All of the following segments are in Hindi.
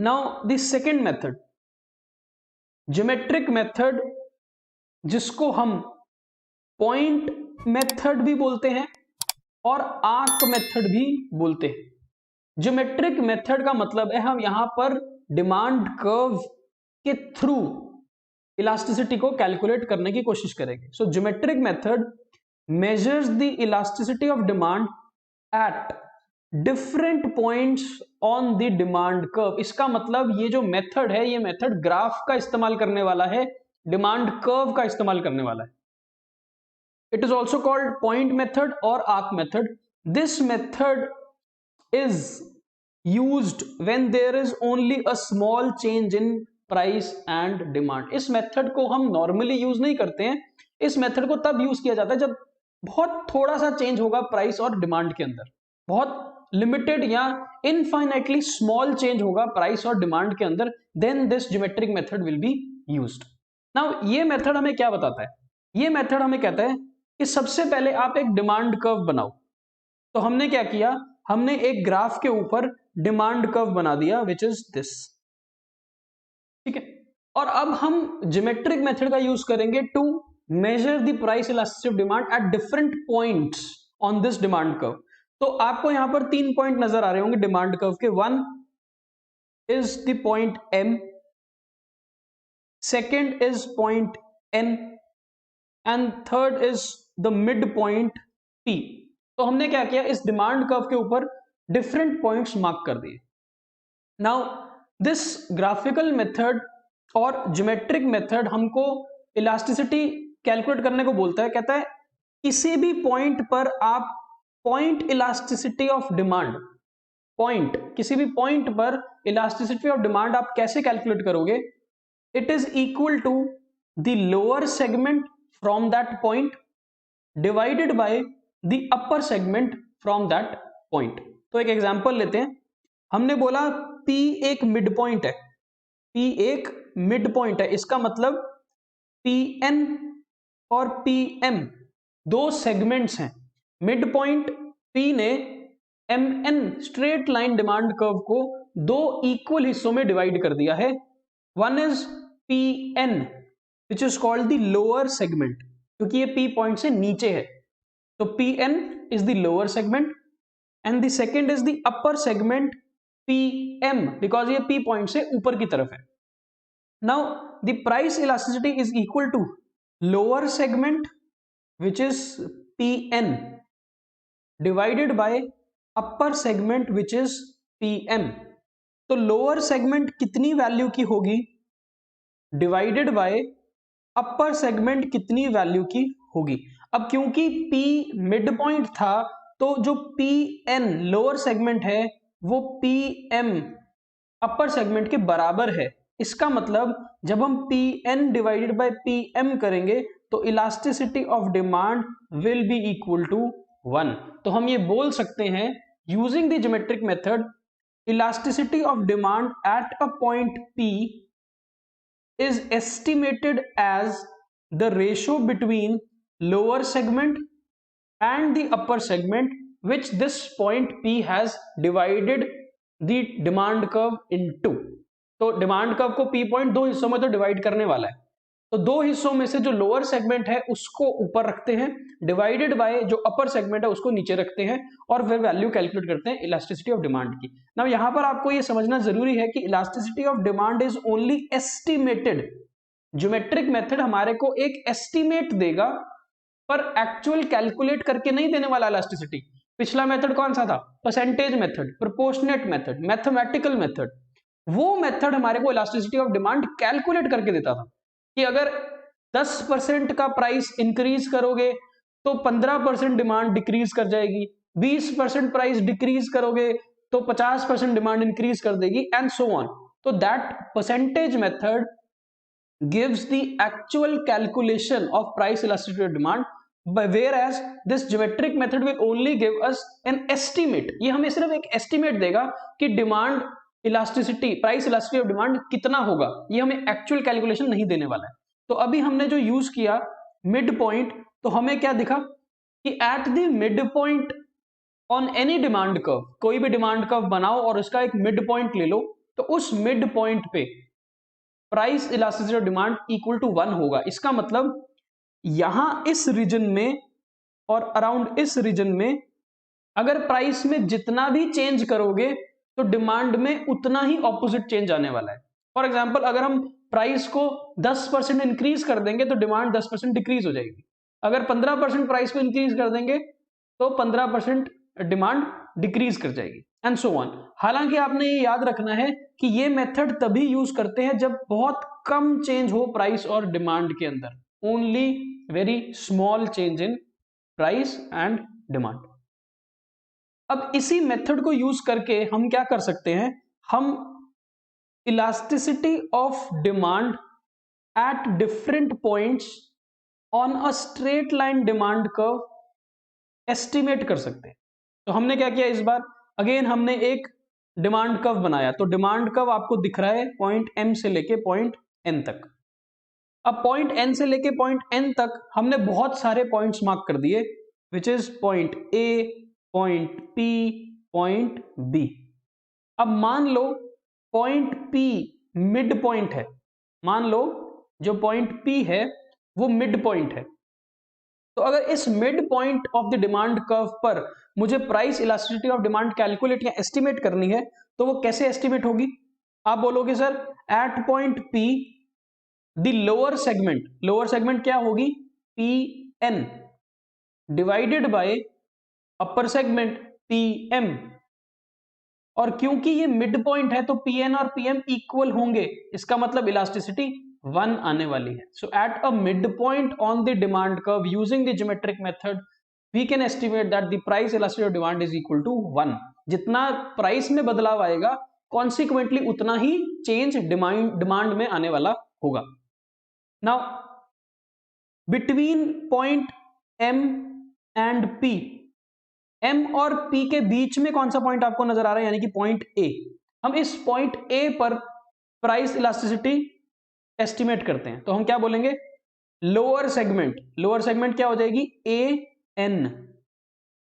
Now the second method, geometric method, जिसको हम पॉइंट मेथड भी बोलते हैं और आर्क मेथड भी बोलते हैं। ज्योमेट्रिक मेथड का मतलब है हम यहां पर डिमांड कर्व के थ्रू इलास्टिसिटी को कैलकुलेट करने की कोशिश करेंगे। So geometric method measures the elasticity of demand at different points on the demand curve. इसका मतलब ये जो मेथड है, ये मेथड ग्राफ का इस्तेमाल करने वाला है, डिमांड कर्व का इस्तेमाल करने वाला है। It is also called point method or arc method. This method is used when there is only a small change in price and demand. इस मेथड को हम नॉर्मली यूज नहीं करते हैं। इस मेथड को तब यूज किया जाता है जब बहुत थोड़ा सा चेंज होगा प्राइस और डिमांड के अंदर, बहुत लिमिटेड या इनफाइनाइटली स्मॉल चेंज होगा प्राइस और डिमांड के अंदर, then this geometric method will be used. Now ये मेथड हमें क्या बताता है? ये मेथड हमें कहता है कि सबसे पहले आप एक डिमांड कर्व बनाओ। तो हमने क्या किया, हमने एक ग्राफ के ऊपर डिमांड कर्व बना दिया विच इज दिस, ठीक है। और अब हम ज्योमेट्रिक मेथड का यूज करेंगे to measure the price elasticity of demand at different points on this demand curve. तो आपको यहां पर 3 पॉइंट नजर आ रहे होंगे डिमांड कर्व के। 1 is the point M, second is point N and third is the mid point P। तो हमने क्या किया, इस डिमांड कर्व के ऊपर डिफरेंट पॉइंट्स मार्क कर दिए। नाउ दिस ग्राफिकल मेथड और ज्योमेट्रिक मेथड हमको इलास्टिसिटी कैलकुलेट करने को बोलता है। कहता है किसी भी पॉइंट पर आप point elasticity of demand, point किसी भी पॉइंट पर इलास्टिसिटी ऑफ डिमांड आप कैसे कैलकुलेट करोगे? It is equal to the lower segment from that point divided by the upper segment from that point. तो एक एग्जांपल लेते हैं। हमने बोला P एक मिड पॉइंट है, P एक मिड पॉइंट है, इसका मतलब PN और PM दो सेगमेंट्स हैं। मिड पॉइंट P ने MN straight line demand curve को दो इक्वल हिस्सों में डिवाइड कर दिया है। One is PN which is called the lower segment, क्योंकि ये P पॉइंट से नीचे है। तो PN is the lower segment and the second is the upper segment PM because ये P point से ऊपर की तरफ है। Now the price elasticity is equal to lower segment which is PN divided by upper segment which is PM। तो lower segment कितनी वैल्यू की होगी डिवाइडेड बाय अपर सेगमेंट कितनी वैल्यू की होगी। अब क्योंकि P मिड पॉइंट था तो जो PN लोअर सेगमेंट है वो PM अपर सेगमेंट के बराबर है। इसका मतलब जब हम PN डिवाइडेड बाय PM करेंगे तो elasticity of demand will be equal to 1। तो हम ये बोल सकते हैं using the geometric method, elasticity of demand at a point P is estimated as the ratio between lower segment and the upper segment which this point P has divided the demand curve into। तो डिमांड कर्व को P पॉइंट दो हिस्सों में तो डिवाइड करने वाला है, तो दो हिस्सों में से जो लोअर सेगमेंट है उसको ऊपर रखते हैं डिवाइडेड बाय जो अपर सेगमेंट है उसको नीचे रखते हैं और फिर वैल्यू कैलकुलेट करते हैं इलास्टिसिटी ऑफ डिमांड की। नाउ यहां पर आपको ये समझना जरूरी है कि elasticity of demand is only estimated. Geometric method हमारे को एक एस्टिमेट देगा पर एक्चुअल कैलकुलेट करके नहीं देने वाला इलास्टिसिटी। पिछला मेथड कौन सा था? Percentage method, proportionate method, mathematical method. वो मेथड हमारे को इलास्टिसिटी ऑफ डिमांड कैलकुलेट करके देता था कि अगर 10% का प्राइस इंक्रीज करोगे तो 15% डिमांड डिक्रीज कर जाएगी, 20% प्राइस डिक्रीज करोगे तो 50% डिमांड इंक्रीज कर देगी एंड सो ऑन। तो that percentage method gives the actual calculation of price elasticity of demand, whereas this geometric method will only give us an estimate। ये हमें सिर्फ एक estimate देगा कि demand elasticity, price elasticity of demand कितना होगा, ये हमें एक्चुअल कैलकुलेशन नहीं देने वाला है। तो अभी हमने जो यूज किया मिड पॉइंट, तो हमें क्या दिखा कि at the mid point on any demand curve, कोई भी डिमांड कर्व बनाओ और उसका एक मिड पॉइंट ले लो, तो उस मिड पॉइंट पे price elasticity of demand equal to 1 होगा। इसका मतलब यहां इस रीजन में और अराउंड इस रीजन में अगर प्राइस में जितना भी चेंज करोगे तो डिमांड में उतना ही ऑपोजिट चेंज आने वाला है। फॉर एग्जांपल अगर हम प्राइस को 10% इंक्रीज कर देंगे तो डिमांड 10% डिक्रीज हो जाएगी। अगर 15% प्राइस को इंक्रीज कर देंगे तो 15% डिमांड डिक्रीज कर जाएगी एंड सो ऑन। हालांकि आपने ये याद रखना है कि ये मेथड तभी यूज करते हैं जब बहुत कम चेंज हो प्राइस और डिमांड के अंदर, only very small change in price and demand. अब इसी मेथड को यूज करके हम क्या कर सकते हैं, हम elasticity of demand at different points on a straight line demand curve estimate कर सकते हैं। तो हमने क्या किया इस बार, अगेन हमने एक डिमांड कर्व बनाया। तो डिमांड कर्व आपको दिख रहा है पॉइंट एम से लेके पॉइंट एन तक। अब पॉइंट एन से लेके पॉइंट एन तक हमने बहुत सारे पॉइंट्स मार्क कर दिए, which is point A, point P, point B. अब मान लो पॉइंट पी मिड पॉइंट है, मान लो जो पॉइंट पी है वो मिड पॉइंट है। तो अगर इस mid point of the demand curve पर मुझे price elasticity of demand calculate या एस्टिमेट करनी है तो वो कैसे एस्टिमेट होगी? आप बोलोगे sir at point P the lower segment क्या होगी? P N divided by upper segment P M. और क्योंकि ये मिड पॉइंट है तो पी एन और पी एम इक्वल होंगे, इसका मतलब इलास्टिसिटी 1 आने वाली है। So at a mid point on the demand curve using the geometric method we can estimate that the price elasticity of demand is equal to 1। जितना प्राइस में बदलाव आएगा कॉन्सिक्वेंटली उतना ही चेंज डिमांड में आने वाला होगा। Now between point M and P, M और पी के बीच में कौन सा पॉइंट आपको नजर आ रहा है, यानी कि पॉइंट ए। हम इस पॉइंट ए पर प्राइस इलास्टिसिटी एस्टिमेट करते हैं। तो हम क्या बोलेंगे, लोअर सेगमेंट क्या हो जाएगी? ए एन,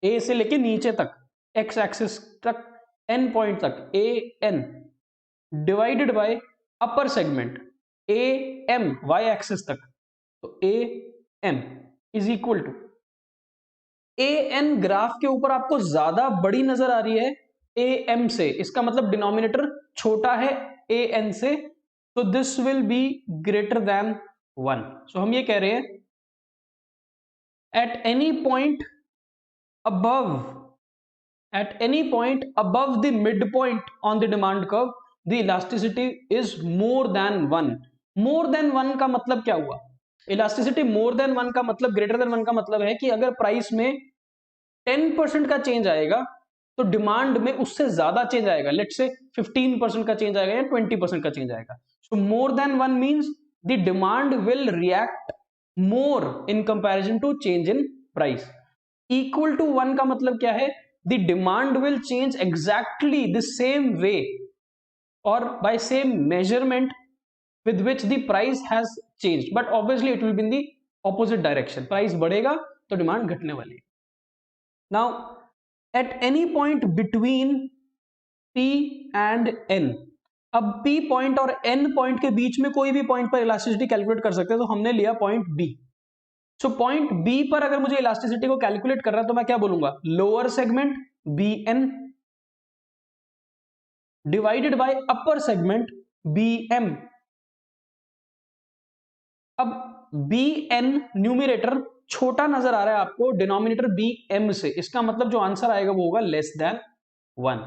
ए से लेके नीचे तक एक्स एक्सिस तक एन पॉइंट तक A N divided by upper segment A M Y axis तक, तो A M is equal to A N. Graph के ऊपर आपको ज्यादा बड़ी नजर आ रही है ए एम से, इसका मतलब डिनोमिनेटर छोटा है ए एन से, तो this will be greater than 1। सो हम ये कह रहे हैं eight any point above the midpoint on the demand curve the elasticity is more than 1। more than 1 का मतलब क्या हुआ? इलास्टिसिटी मोर देन 1 का मतलब, ग्रेटर देन 1 का मतलब है कि अगर प्राइस में 10% का चेंज आएगा तो डिमांड में उससे ज्यादा चेंज आएगा, लेट्स से 15% का चेंज आएगा या 20% का चेंज आएगा। So more than 1 means the demand will react more in comparison to change in price. Equal to 1 का मतलब क्या है? The demand will change exactly the same way और by same measurement with which the price has changed, but obviously it will be in the opposite direction। Price बढ़ेगा तो डिमांड घटने वाली है। Now at any point between P and N, अब P पॉइंट और N पॉइंट के बीच में कोई भी पॉइंट पर इलास्टिसिटी कैलकुलेट कर सकते हैं, तो हमने लिया point B। So point B पर अगर मुझे इलास्टिसिटी को कैलकुलेट करना है तो मैं क्या बोलूंगा, lower segment BN divided by upper segment BM। अब बी एन न्यूमिरेटर छोटा नजर आ रहा है आपको डिनोमिनेटर बी एम से, इसका मतलब जो आंसर आएगा वो होगा less than 1।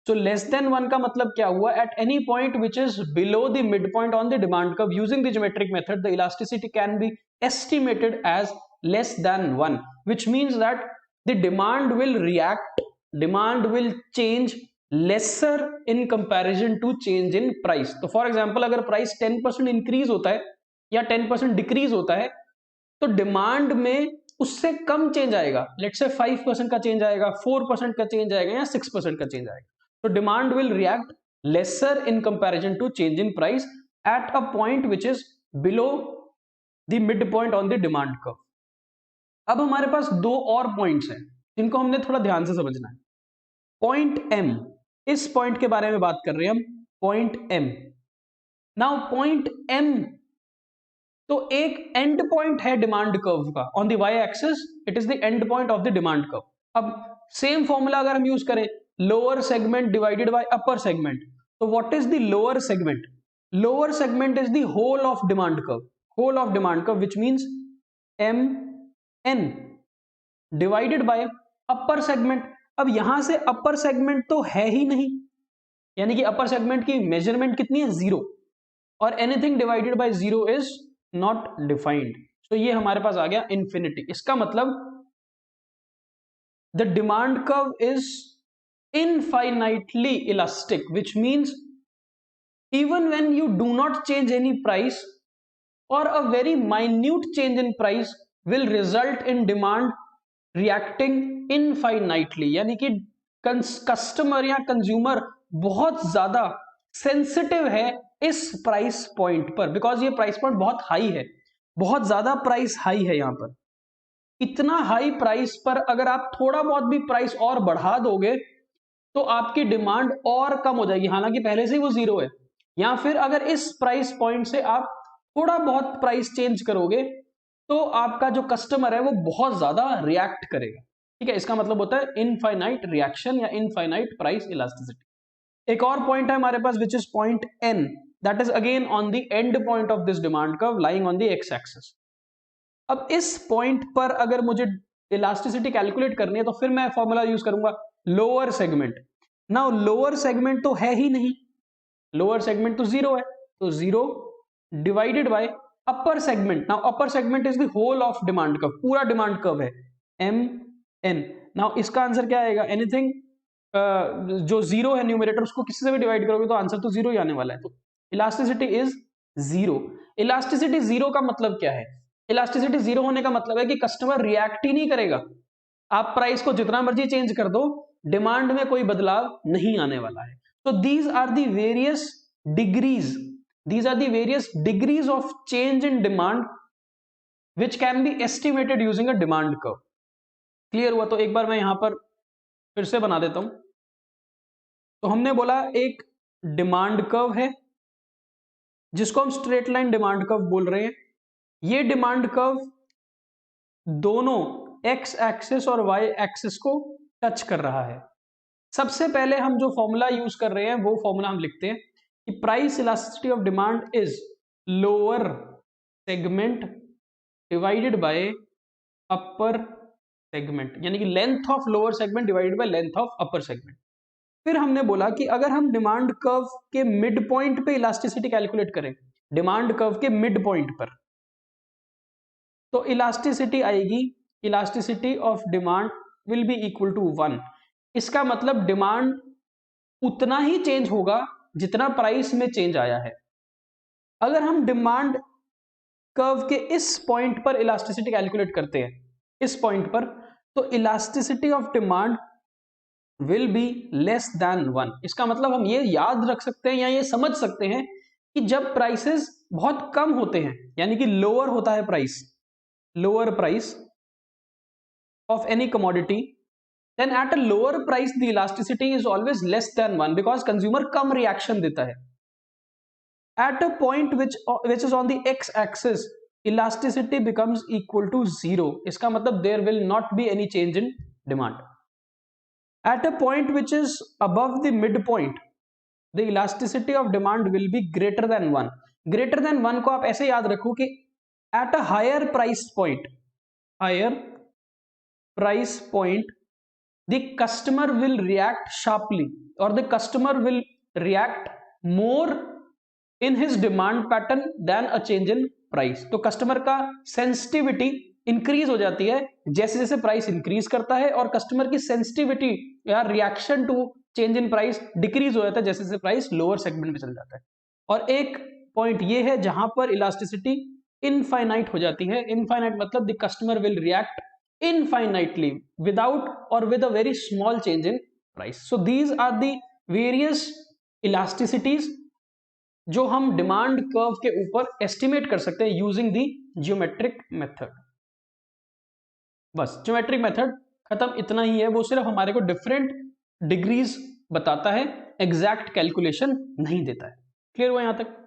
So less than 1 का मतलब क्या हुआ? At any point which is below the mid point on the demand curve using the geometric method the elasticity can be estimated as less than 1, which means that the demand will change lesser in comparison to change in price। तो फॉर एग्जांपल अगर प्राइस 10% इंक्रीज होता है या 10% डिक्रीज होता है तो डिमांड में उससे कम चेंज आएगा, लेट्स से 5% का चेंज आएगा, 4% का चेंज आएगा या 6% का चेंज आएगा। तो demand will react lesser in comparison to change in price at a point which is below the mid point on the demand curve. अब हमारे पास दो और पॉइंट्स हैं जिनको हमने थोड़ा ध्यान से समझना है। पॉइंट एम, इस पॉइंट के बारे में बात कर रहे हैं हम, point M। Now point M तो एक एंड पॉइंट है डिमांड कर्व का on the Y axis, it is the end point of the demand curve. अब सेम फॉर्मूला अगर हम यूज करें, lower segment divided by upper segment, तो what is the lower segment? Lower segment is the whole of demand curve, whole of demand curve which means M N divided by upper segment. अब यहां से अपर सेगमेंट तो है ही नहीं, यानी कि अपर सेगमेंट की मेजरमेंट कितनी है? 0, और anything divided by 0 is not defined. तो ये हमारे पास आ गया इंफिनिटी। इसका मतलब the demand curve is infinitely elastic, which means even when you do not change any price or a very minute change in price will result in demand reacting infinitely, यानी कि कस्टमर या कंज्यूमर बहुत ज्यादा सेंसिटिव है इस प्राइस पॉइंट पर, बिकॉज ये प्राइस पॉइंट बहुत हाई है, बहुत ज्यादा प्राइस हाई है यहां पर। इतना हाई प्राइस पर अगर आप थोड़ा बहुत भी प्राइस और बढ़ा दोगे तो आपकी डिमांड और कम हो जाएगी, हालांकि पहले से ही वो 0 है। या फिर अगर इस प्राइस पॉइंट से आप थोड़ा बहुत प्राइस चेंज करोगे तो आपका जो कस्टमर है वो बहुत ज्यादा रिएक्ट करेगा। ठीक है, इसका मतलब होता है इनफाइनाइट रिएक्शन या इनफाइनाइट प्राइस इलास्टिसिटी। एक और पॉइंट है हमारे पास which is point N, that is again on the end point of this demand curve lying on the X axis. अब इस पॉइंट पर अगर मुझे इलास्टिसिटी कैलकुलेट करनी है तो फिर मैं फॉर्मूला यूज करूंगा lower segment. Now lower segment तो है ही नहीं, लोअर सेगमेंट तो 0 है, तो 0 divided by upper segment. Now upper segment is the whole of demand curve, पूरा डिमांड कर्व है एम एन। नाउ इसका आंसर क्या आएगा? एनीथिंग जो 0 है न्यूमरेटर उसको किसी से भी डिवाइड करोगे तो आंसर तो 0 ही आने वाला है, तो इलास्टिसिटी इज 0। इलास्टिसिटी 0 का मतलब क्या है? इलास्टिसिटी 0 होने का मतलब है कि कस्टमर रिएक्ट ही नहीं करेगा। आप प्राइस को जितना मर्जी चेंज कर दो, डिमांड में कोई बदलाव नहीं आने वाला है। तो these are the various degrees, these are the various degrees of change in demand which can be estimated using a demand curve। Clear हुआ? तो एक बार मैं यहां पर फिर से बना देता हूं। तो हमने बोला एक डिमांड कर्व है जिसको हम स्ट्रेट लाइन डिमांड कर्व बोल रहे हैं। ये डिमांड कर्व दोनों एक्स एक्सिस और वाई एक्सिस को टच कर रहा है। सबसे पहले हम जो फॉर्मूला यूज कर रहे हैं वो फॉर्मूला हम लिखते हैं कि price elasticity of demand is lower segment divided by upper segment, यानी कि length of lower segment divided by length of upper segment. फिर हमने बोला कि अगर हम डिमांड कर्व के मिड पॉइंट पे इलास्टिसिटी कैलकुलेट करें, डिमांड कर्व के मिड पॉइंट पर, तो इलास्टिसिटी आएगी, elasticity of demand will be equal to 1। इसका मतलब डिमांड उतना ही चेंज होगा जितना प्राइस में चेंज आया है। अगर हम डिमांड कर्व के इस पॉइंट पर इलास्टिसिटी कैलकुलेट करते हैं, इस पॉइंट पर, तो elasticity of demand will be less than 1। इसका मतलब हम ये याद रख सकते हैं या ये समझ सकते हैं कि जब प्राइसेस बहुत कम होते हैं, यानी कि लोअर होता है price, lower price of any commodity, then at a lower price the elasticity is always less than 1 because consumer come reaction देता है। at a point which is on the x axis elasticity becomes equal to 0। इसका मतलब there will not be any change in demand। at a point which is above the midpoint the elasticity of demand will be greater than 1। greater than 1 को आप ऐसे याद रखो कि at a higher price point, higher price point the customer will react sharply or the customer will react more in his demand pattern than a change in price। तो कस्टमर का सेंसिटिविटी इंक्रीज हो जाती है जैसे जैसे प्राइस इंक्रीज करता है, और कस्टमर की सेंसिटिविटी या reaction to change in price decrease हो जाता है जैसे जैसे प्राइस लोअर सेगमेंट में चल जाता है। और एक पॉइंट ये है जहां पर इलास्टिसिटी इनफाइनाइट हो जाती है। इनफाइनाइट मतलब the customer will react infinitely without or with a very small change in price। so these are the various elasticities जो हम डिमांड कर्व के ऊपर एस्टिमेट कर सकते हैं यूजिंग द ज्योमेट्रिक मेथड। बस ज्योमेट्रिक मेथड खत्म, इतना ही है। वो सिर्फ हमारे को डिफरेंट डिग्रीज बताता है, एग्जैक्ट कैलकुलेशन नहीं देता है। क्लियर हुआ यहां तक?